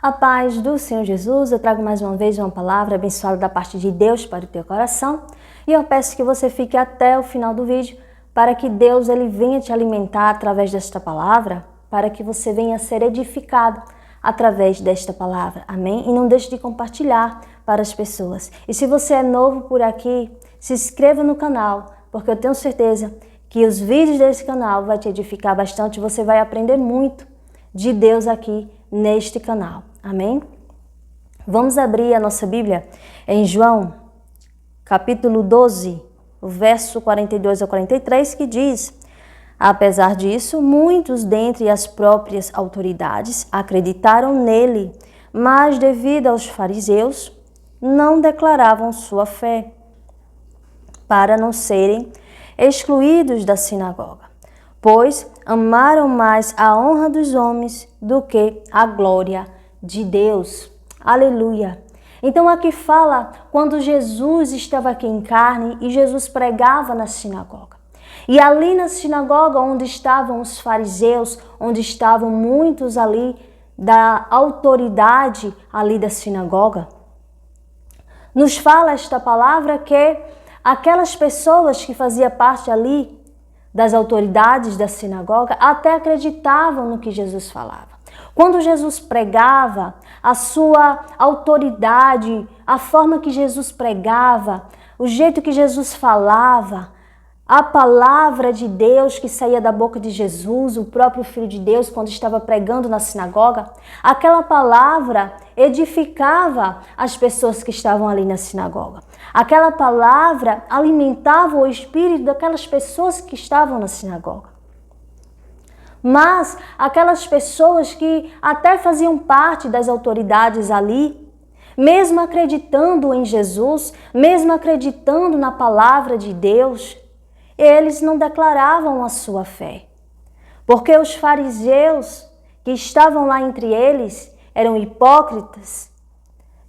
A paz do Senhor Jesus, eu trago mais uma vez uma palavra abençoada da parte de Deus para o teu coração e eu peço que você fique até o final do vídeo para que Deus ele venha te alimentar através desta palavra, para que você venha ser edificado através desta palavra, amém? E não deixe de compartilhar para as pessoas. E se você é novo por aqui, se inscreva no canal, porque eu tenho certeza que os vídeos desse canal vão te edificar bastante, você vai aprender muito de Deus aqui neste canal. Amém? Vamos abrir a nossa Bíblia em João, capítulo 12, o verso 42 ao 43, que diz: apesar disso, muitos dentre as próprias autoridades acreditaram nele, mas devido aos fariseus, não declaravam sua fé, para não serem excluídos da sinagoga, pois amaram mais a honra dos homens do que a glória de Deus. Aleluia! Então aqui fala quando Jesus estava aqui em carne e Jesus pregava na sinagoga. E ali na sinagoga onde estavam os fariseus, onde estavam muitos ali da autoridade ali da sinagoga, nos fala esta palavra que aquelas pessoas que faziam parte ali das autoridades da sinagoga até acreditavam no que Jesus falava. Quando Jesus pregava, a sua autoridade, a forma que Jesus pregava, o jeito que Jesus falava, a palavra de Deus que saía da boca de Jesus, o próprio Filho de Deus, quando estava pregando na sinagoga, aquela palavra edificava as pessoas que estavam ali na sinagoga. Aquela palavra alimentava o espírito daquelas pessoas que estavam na sinagoga. Mas aquelas pessoas que até faziam parte das autoridades ali, mesmo acreditando em Jesus, mesmo acreditando na palavra de Deus, eles não declaravam a sua fé. Porque os fariseus que estavam lá entre eles eram hipócritas,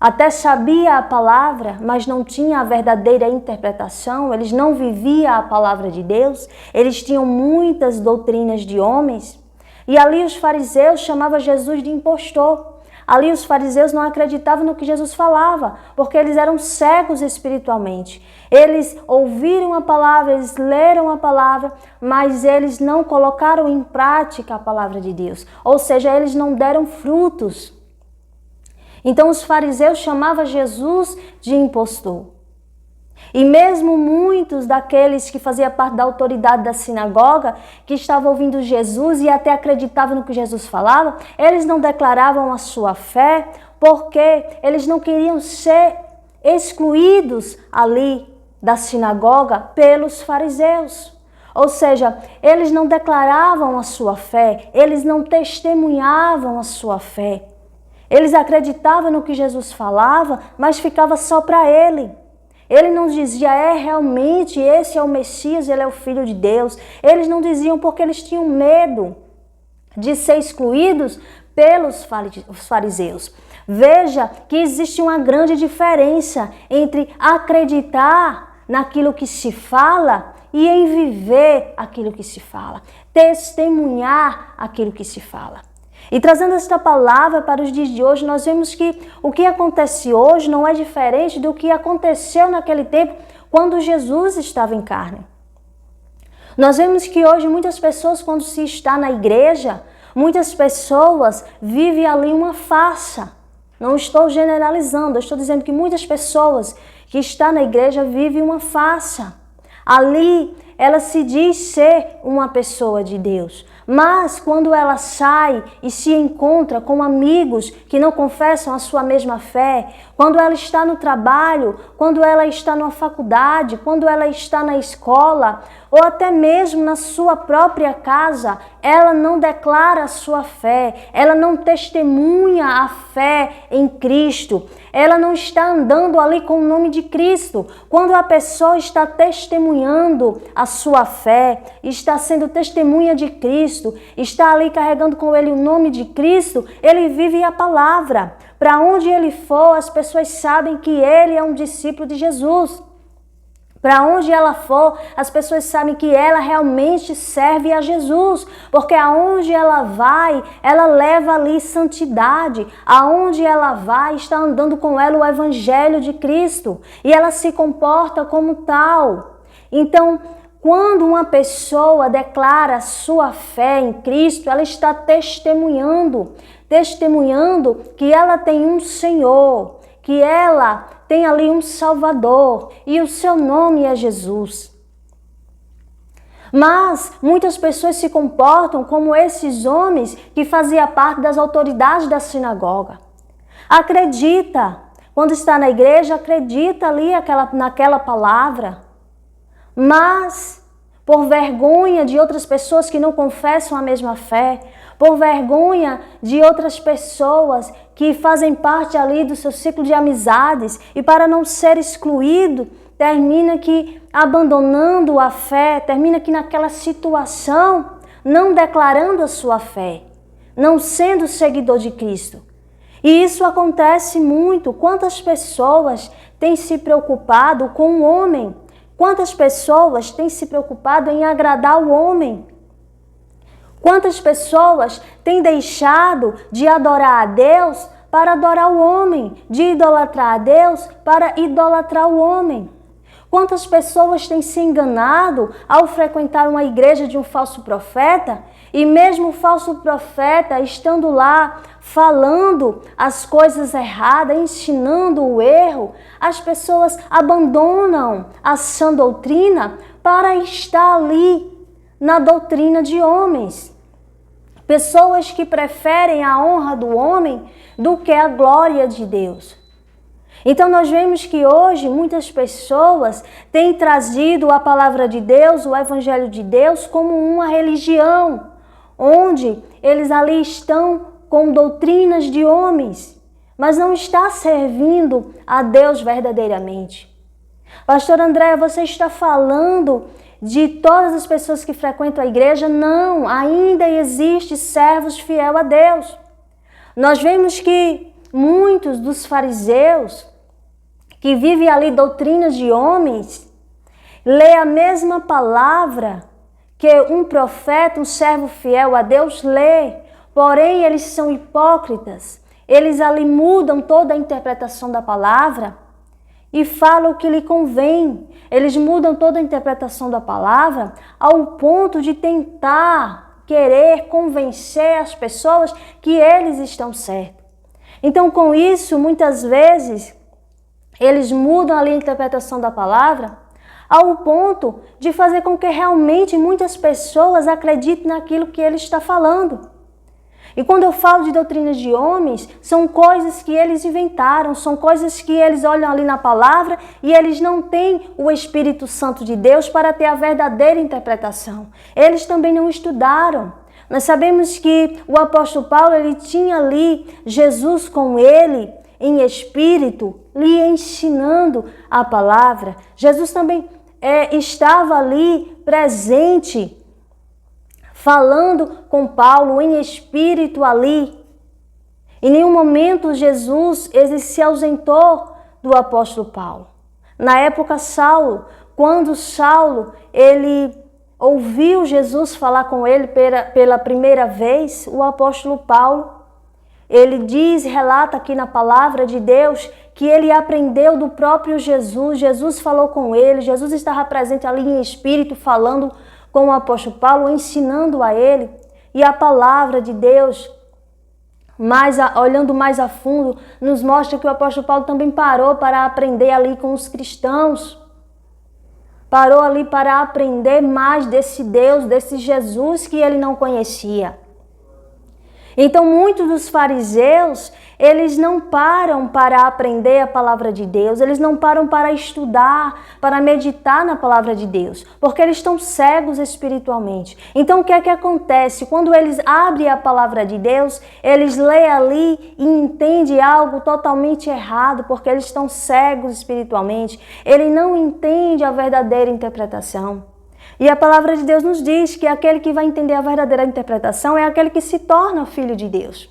até sabia a palavra, mas não tinha a verdadeira interpretação, eles não viviam a palavra de Deus, eles tinham muitas doutrinas de homens, e ali os fariseus chamavam Jesus de impostor. Ali os fariseus não acreditavam no que Jesus falava, porque eles eram cegos espiritualmente. Eles ouviram a palavra, eles leram a palavra, mas eles não colocaram em prática a palavra de Deus. Ou seja, eles não deram frutos. Então os fariseus chamavam Jesus de impostor. E mesmo muitos daqueles que faziam parte da autoridade da sinagoga, que estavam ouvindo Jesus e até acreditavam no que Jesus falava, eles não declaravam a sua fé porque eles não queriam ser excluídos ali da sinagoga pelos fariseus. Ou seja, eles não declaravam a sua fé, eles não testemunhavam a sua fé. Eles acreditavam no que Jesus falava, mas ficava só para ele. Ele não dizia, realmente, esse é o Messias, ele é o Filho de Deus. Eles não diziam porque eles tinham medo de ser excluídos pelos fariseus. Veja que existe uma grande diferença entre acreditar naquilo que se fala e em viver aquilo que se fala. Testemunhar aquilo que se fala. E trazendo esta palavra para os dias de hoje, nós vemos que o que acontece hoje não é diferente do que aconteceu naquele tempo quando Jesus estava em carne. Nós vemos que hoje muitas pessoas, quando se está na igreja, muitas pessoas vivem ali uma farsa. Não estou generalizando, eu estou dizendo que muitas pessoas que estão na igreja vivem uma farsa. Ali ela se diz ser uma pessoa de Deus. Mas quando ela sai e se encontra com amigos que não confessam a sua mesma fé, quando ela está no trabalho, quando ela está na faculdade, quando ela está na escola, ou até mesmo na sua própria casa, ela não declara a sua fé, ela não testemunha a fé em Cristo, ela não está andando ali com o nome de Cristo. Quando a pessoa está testemunhando a sua fé, está sendo testemunha de Cristo, está ali carregando com ele o nome de Cristo, ele vive a palavra. Para onde ele for, as pessoas sabem que ele é um discípulo de Jesus. Para onde ela for, as pessoas sabem que ela realmente serve a Jesus, porque aonde ela vai, ela leva ali santidade. Aonde ela vai, está andando com ela o Evangelho de Cristo e ela se comporta como tal. Então, quando uma pessoa declara sua fé em Cristo, ela está testemunhando que ela tem um Senhor, que ela tem ali um Salvador e o seu nome é Jesus. Mas muitas pessoas se comportam como esses homens que faziam parte das autoridades da sinagoga. Acredita, quando está na igreja, acredita ali naquela palavra, mas por vergonha de outras pessoas que não confessam a mesma fé, por vergonha de outras pessoas que fazem parte ali do seu ciclo de amizades e para não ser excluído, termina que abandonando a fé, termina que naquela situação não declarando a sua fé, não sendo seguidor de Cristo. E isso acontece muito. Quantas pessoas têm se preocupado com o homem? Quantas pessoas têm se preocupado em agradar o homem? Quantas pessoas têm deixado de adorar a Deus para adorar o homem, de idolatrar a Deus para idolatrar o homem? Quantas pessoas têm se enganado ao frequentar uma igreja de um falso profeta e mesmo o falso profeta estando lá falando as coisas erradas, ensinando o erro, as pessoas abandonam a sã doutrina para estar ali na doutrina de homens. Pessoas que preferem a honra do homem do que a glória de Deus. Então nós vemos que hoje muitas pessoas têm trazido a palavra de Deus, o Evangelho de Deus, como uma religião, onde eles ali estão com doutrinas de homens, mas não está servindo a Deus verdadeiramente. Pastor André, você está falando de todas as pessoas que frequentam a igreja? Não, ainda existe servos fiéis a Deus. Nós vemos que muitos dos fariseus que vivem ali doutrinas de homens, lê a mesma palavra que um profeta, um servo fiel a Deus lê, porém eles são hipócritas, eles ali mudam toda a interpretação da palavra e falam o que lhe convém, eles mudam toda a interpretação da palavra ao ponto de tentar, querer convencer as pessoas que eles estão certos. Então com isso, muitas vezes, eles mudam ali a interpretação da palavra ao ponto de fazer com que realmente muitas pessoas acreditem naquilo que ele está falando. E quando eu falo de doutrinas de homens, são coisas que eles inventaram, são coisas que eles olham ali na palavra e eles não têm o Espírito Santo de Deus para ter a verdadeira interpretação. Eles também não estudaram. Nós sabemos que o apóstolo Paulo, ele tinha ali Jesus com ele, em espírito, lhe ensinando a palavra. Jesus também estava ali presente, falando com Paulo em espírito ali. Em nenhum momento Jesus ele se ausentou do apóstolo Paulo. Na época quando Saulo ele ouviu Jesus falar com ele pela primeira vez, o apóstolo Paulo ele relata aqui na palavra de Deus que ele aprendeu do próprio Jesus. Jesus falou com ele, Jesus estava presente ali em espírito falando com o apóstolo Paulo, ensinando a ele. E a palavra de Deus, olhando mais a fundo, nos mostra que o apóstolo Paulo também parou para aprender ali com os cristãos. Parou ali para aprender mais desse Deus, desse Jesus que ele não conhecia. Então, muitos dos fariseus, eles não param para aprender a palavra de Deus, eles não param para estudar, para meditar na palavra de Deus, porque eles estão cegos espiritualmente. Então, o que é que acontece? Quando eles abrem a palavra de Deus, eles leem ali e entendem algo totalmente errado, porque eles estão cegos espiritualmente, ele não entende a verdadeira interpretação. E a palavra de Deus nos diz que aquele que vai entender a verdadeira interpretação é aquele que se torna filho de Deus.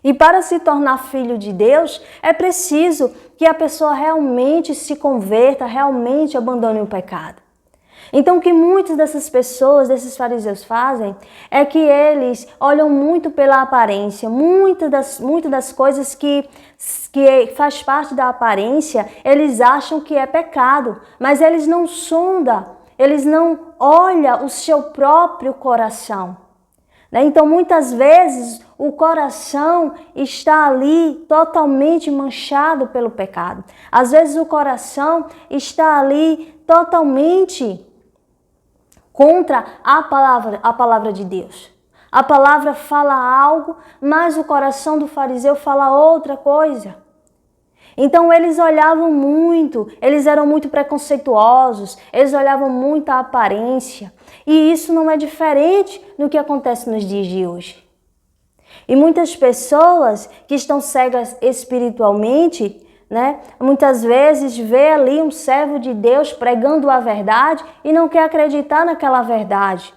E para se tornar filho de Deus, é preciso que a pessoa realmente se converta, realmente abandone o pecado. Então, o que muitas dessas pessoas, desses fariseus fazem, é que eles olham muito pela aparência. Muitas das coisas que faz parte da aparência, eles acham que é pecado, mas eles não sondam, eles não olham o seu próprio coração. Então, muitas vezes, o coração está ali totalmente manchado pelo pecado. Às vezes, o coração está ali totalmente contra a palavra de Deus. A palavra fala algo, mas o coração do fariseu fala outra coisa. Então eles olhavam muito, eles eram muito preconceituosos, eles olhavam muito a aparência. E isso não é diferente do que acontece nos dias de hoje. E muitas pessoas que estão cegas espiritualmente, muitas vezes vê ali um servo de Deus pregando a verdade e não quer acreditar naquela verdade.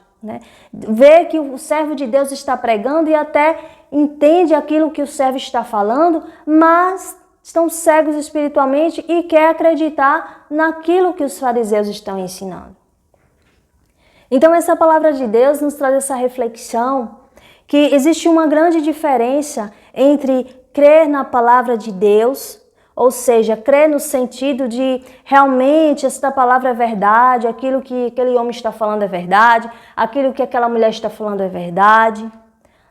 Vê que o servo de Deus está pregando e até entende aquilo que o servo está falando, mas estão cegos espiritualmente e quer acreditar naquilo que os fariseus estão ensinando. Então essa palavra de Deus nos traz essa reflexão que existe uma grande diferença entre crer na palavra de Deus, ou seja, crer no sentido de realmente esta palavra é verdade, aquilo que aquele homem está falando é verdade, aquilo que aquela mulher está falando é verdade.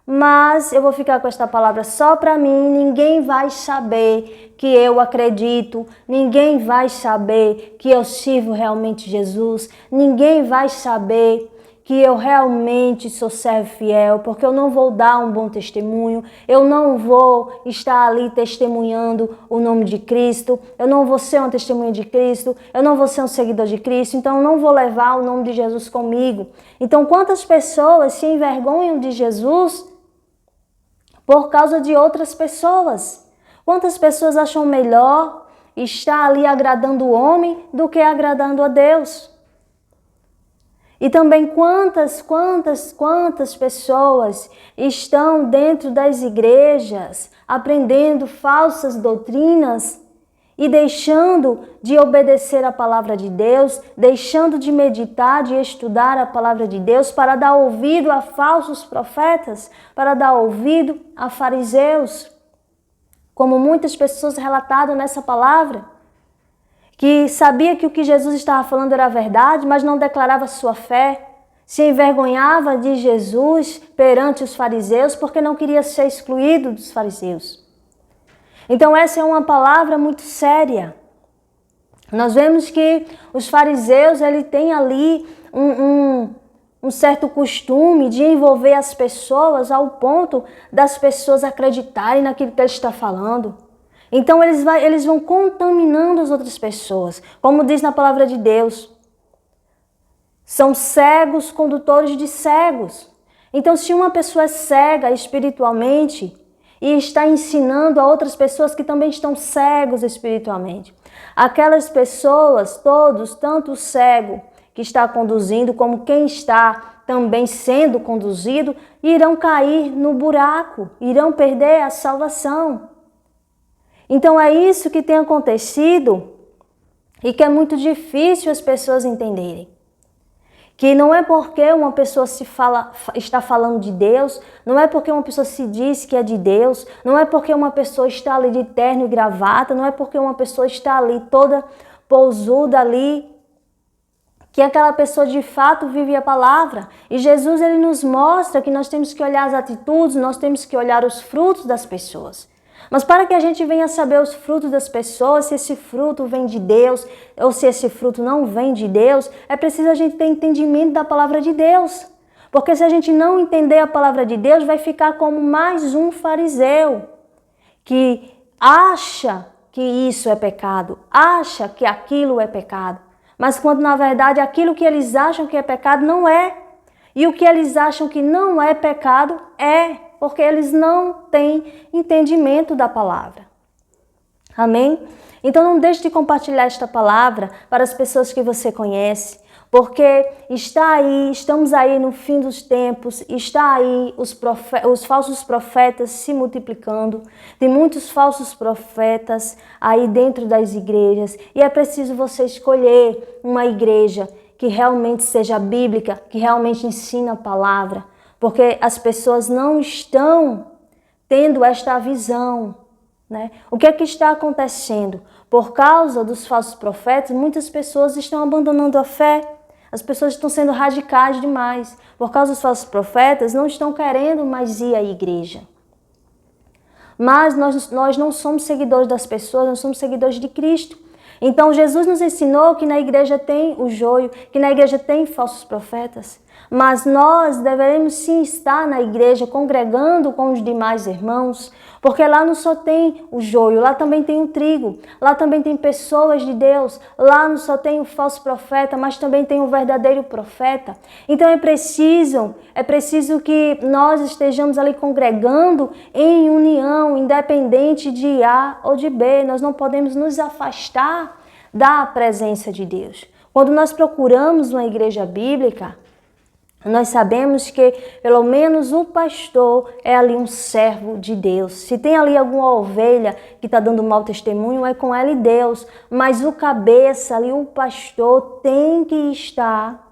Mas eu vou ficar com esta palavra só para mim, ninguém vai saber que eu acredito, ninguém vai saber que eu sirvo realmente Jesus, ninguém vai saber que eu realmente sou servo fiel, porque eu não vou dar um bom testemunho, eu não vou estar ali testemunhando o nome de Cristo, eu não vou ser uma testemunha de Cristo, eu não vou ser um seguidor de Cristo, então eu não vou levar o nome de Jesus comigo. Então quantas pessoas se envergonham de Jesus por causa de outras pessoas? Quantas pessoas acham melhor estar ali agradando o homem do que agradando a Deus? E também quantas pessoas estão dentro das igrejas aprendendo falsas doutrinas e deixando de obedecer a palavra de Deus, deixando de meditar, de estudar a palavra de Deus para dar ouvido a falsos profetas, para dar ouvido a fariseus, como muitas pessoas relataram nessa palavra, que sabia que o que Jesus estava falando era verdade, mas não declarava sua fé, se envergonhava de Jesus perante os fariseus porque não queria ser excluído dos fariseus. Então essa é uma palavra muito séria. Nós vemos que os fariseus ele têm ali um certo costume de envolver as pessoas ao ponto das pessoas acreditarem naquilo que ele está falando. Então eles vão contaminando as outras pessoas, como diz na palavra de Deus. São cegos condutores de cegos. Então se uma pessoa é cega espiritualmente e está ensinando a outras pessoas que também estão cegos espiritualmente, aquelas pessoas, todos, tanto o cego que está conduzindo como quem está também sendo conduzido, irão cair no buraco, irão perder a salvação. Então é isso que tem acontecido e que é muito difícil as pessoas entenderem. Que não é porque uma pessoa está falando de Deus, não é porque uma pessoa se diz que é de Deus, não é porque uma pessoa está ali de terno e gravata, não é porque uma pessoa está ali toda pousuda ali, que aquela pessoa de fato vive a palavra. E Jesus ele nos mostra que nós temos que olhar as atitudes, nós temos que olhar os frutos das pessoas. Mas para que a gente venha saber os frutos das pessoas, se esse fruto vem de Deus ou se esse fruto não vem de Deus, é preciso a gente ter entendimento da palavra de Deus. Porque se a gente não entender a palavra de Deus, vai ficar como mais um fariseu que acha que isso é pecado, acha que aquilo é pecado. Mas quando na verdade aquilo que eles acham que é pecado não é. E o que eles acham que não é pecado é, porque eles não têm entendimento da palavra. Amém? Então não deixe de compartilhar esta palavra para as pessoas que você conhece, porque estamos aí no fim dos tempos, está aí os falsos profetas se multiplicando, tem muitos falsos profetas aí dentro das igrejas, e é preciso você escolher uma igreja que realmente seja bíblica, que realmente ensina a palavra, porque as pessoas não estão tendo esta visão, né? O que é que está acontecendo? Por causa dos falsos profetas, muitas pessoas estão abandonando a fé. As pessoas estão sendo radicais demais. Por causa dos falsos profetas, não estão querendo mais ir à igreja. Mas nós não somos seguidores das pessoas, nós somos seguidores de Cristo. Então Jesus nos ensinou que na igreja tem o joio, que na igreja tem falsos profetas. Mas nós deveremos sim estar na igreja, congregando com os demais irmãos, porque lá não só tem o joio, lá também tem o trigo, lá também tem pessoas de Deus, lá não só tem o falso profeta, mas também tem o verdadeiro profeta. Então é preciso que nós estejamos ali congregando em união, independente de A ou de B. Nós não podemos nos afastar da presença de Deus. Quando nós procuramos uma igreja bíblica, nós sabemos que pelo menos o pastor é ali um servo de Deus. Se tem ali alguma ovelha que está dando mau testemunho, é com ela e Deus. Mas o cabeça ali, o pastor, tem que estar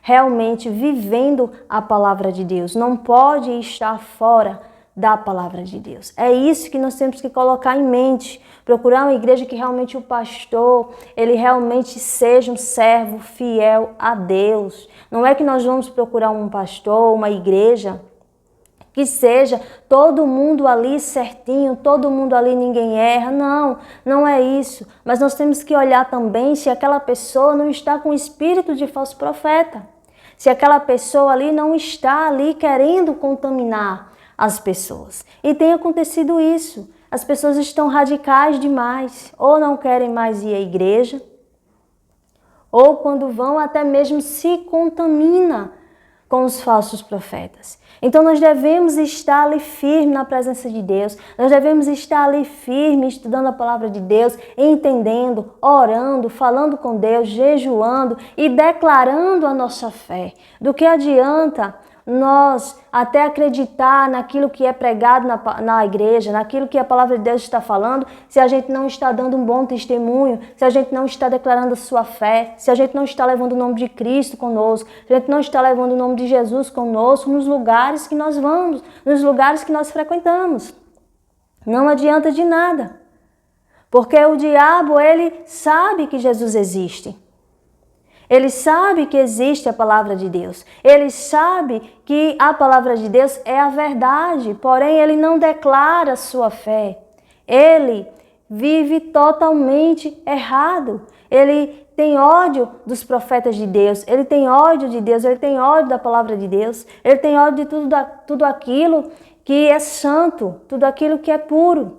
realmente vivendo a palavra de Deus. Não pode estar fora da palavra de Deus. É isso que nós temos que colocar em mente. Procurar uma igreja que realmente o pastor, ele realmente seja um servo fiel a Deus. Não é que nós vamos procurar um pastor, uma igreja que seja todo mundo ali certinho, todo mundo ali ninguém erra. Não, não é isso. Mas nós temos que olhar também se aquela pessoa não está com espírito de falso profeta. Se aquela pessoa ali não está ali querendo contaminar as pessoas. E tem acontecido isso. As pessoas estão radicais demais, ou não querem mais ir à igreja, ou quando vão até mesmo se contamina com os falsos profetas. Então nós devemos estar ali firme na presença de Deus, nós devemos estar ali firme estudando a palavra de Deus, entendendo, orando, falando com Deus, jejuando e declarando a nossa fé. Do que adianta nós até acreditar naquilo que é pregado na igreja, naquilo que a palavra de Deus está falando, se a gente não está dando um bom testemunho, se a gente não está declarando a sua fé, se a gente não está levando o nome de Cristo conosco, se a gente não está levando o nome de Jesus conosco nos lugares que nós vamos, nos lugares que nós frequentamos. Não adianta de nada, porque o diabo, ele sabe que Jesus existe. Ele sabe que existe a palavra de Deus. Ele sabe que a palavra de Deus é a verdade, porém ele não declara sua fé. Ele vive totalmente errado. Ele tem ódio dos profetas de Deus, ele tem ódio de Deus, ele tem ódio da palavra de Deus, ele tem ódio de tudo aquilo que é santo, tudo aquilo que é puro.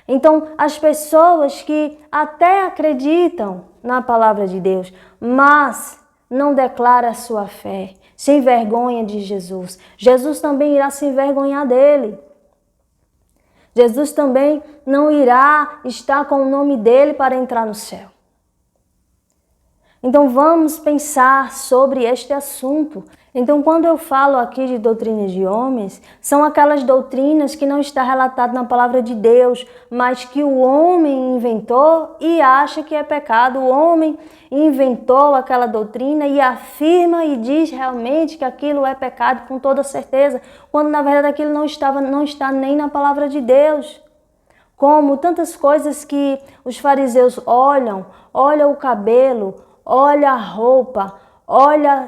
Então, as pessoas que até acreditam na palavra de Deus, mas não declaram a sua fé, se envergonha de Jesus. Jesus também irá se envergonhar dele. Jesus também não irá estar com o nome dele para entrar no céu. Então vamos pensar sobre este assunto. Então quando eu falo aqui de doutrinas de homens, são aquelas doutrinas que não está relatado na palavra de Deus, mas que o homem inventou e acha que é pecado. O homem inventou aquela doutrina e afirma e diz realmente que aquilo é pecado com toda certeza, quando na verdade aquilo não está nem na palavra de Deus. Como tantas coisas que os fariseus olham o cabelo, olha a roupa, olha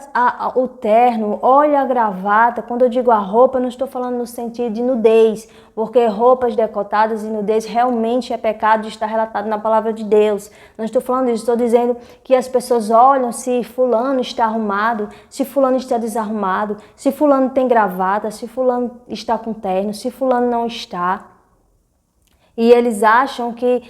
o terno, olha a gravata. Quando eu digo a roupa, não estou falando no sentido de nudez, porque roupas decotadas e nudez realmente é pecado e está relatado na palavra de Deus. Não estou falando isso, estou dizendo que as pessoas olham se fulano está arrumado, se fulano está desarrumado, se fulano tem gravata, se fulano está com terno, se fulano não está. E eles acham que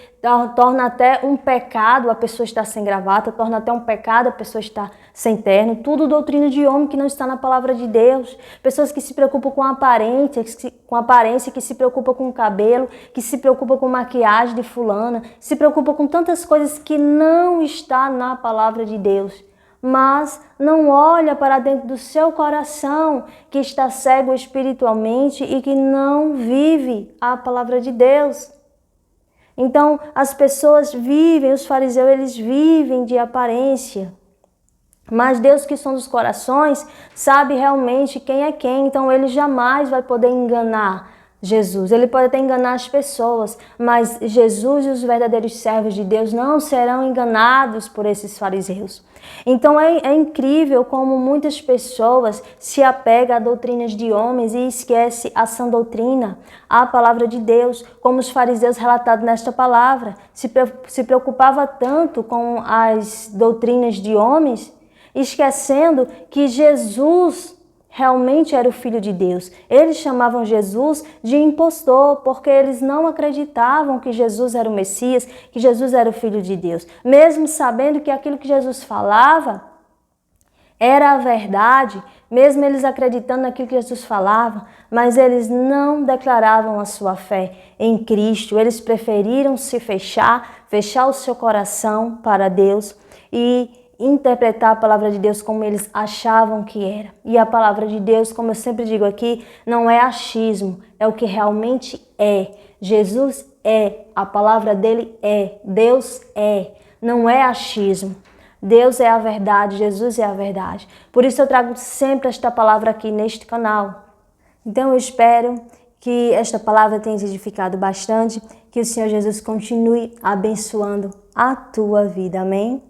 torna até um pecado a pessoa estar sem gravata, torna até um pecado a pessoa estar sem terno. Tudo doutrina de homem que não está na palavra de Deus. Pessoas que se preocupam com a aparência, que se preocupam com o cabelo, que se preocupam com maquiagem de fulana, se preocupam com tantas coisas que não está na palavra de Deus. Mas não olha para dentro do seu coração, que está cego espiritualmente e que não vive a palavra de Deus. Então, as pessoas vivem, os fariseus, eles vivem de aparência. Mas Deus, que sonda os corações, sabe realmente quem é quem. Então, ele jamais vai poder enganar Jesus. Ele pode até enganar as pessoas, mas Jesus e os verdadeiros servos de Deus não serão enganados por esses fariseus. Então é incrível como muitas pessoas se apegam a doutrinas de homens e esquecem a sã doutrina, a palavra de Deus, como os fariseus relatados nesta palavra. Se preocupava tanto com as doutrinas de homens, esquecendo que Jesus realmente era o Filho de Deus. Eles chamavam Jesus de impostor, porque eles não acreditavam que Jesus era o Messias, que Jesus era o Filho de Deus. Mesmo sabendo que aquilo que Jesus falava era a verdade, mesmo eles acreditando naquilo que Jesus falava, mas eles não declaravam a sua fé em Cristo. Eles preferiram se fechar o seu coração para Deus e interpretar a palavra de Deus como eles achavam que era. E a palavra de Deus, como eu sempre digo aqui, não é achismo, é o que realmente é. Jesus é, a palavra dele é, Deus é, não é achismo. Deus é a verdade, Jesus é a verdade. Por isso eu trago sempre esta palavra aqui neste canal. Então eu espero que esta palavra tenha te edificado bastante, que o Senhor Jesus continue abençoando a tua vida. Amém?